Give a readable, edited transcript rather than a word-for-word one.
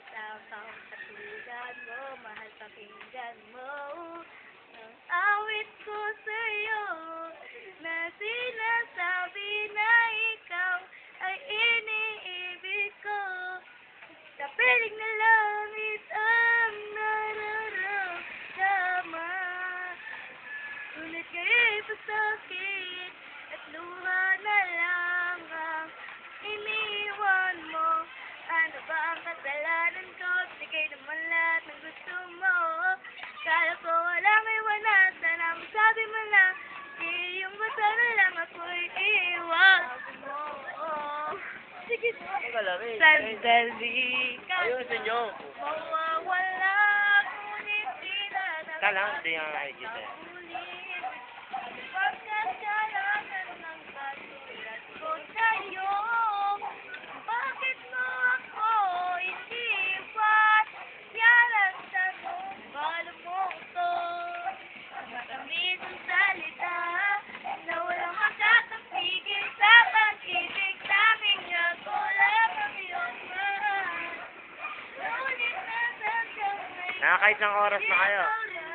sapaw katulad mo, mahal pakinggan mo. Ang awit ko sa'yo, na sinasabi na ikaw ay iniibig ko. Sa piling na langit ang nararamdaman. Ngunit ngayon'y pasakit at luha na lang ang iniwan mo. Ano ba ang kasalanan ko? Bigay naman lahat ng gusto mo. Kala ko walang iwanan, sana masabi mo lang. Iyong gusto na lang ako'y iwan mo. Sige, sandali ka Ayusin nyo. mawawala, ngunit di na Kala, hindi nga nakikita. ulit. Pagkasalanan ng katulad ko sa'yo. Bakit mo ako iniwan? Yan ang tanong, paano mo ito? Matamis ang salita na walang makakapigil sa pag-ibig naming ako lang ang iyong mahal. Ngunit nasan ka ngayon? Nakakait ng oras na kayo. Ikaw lang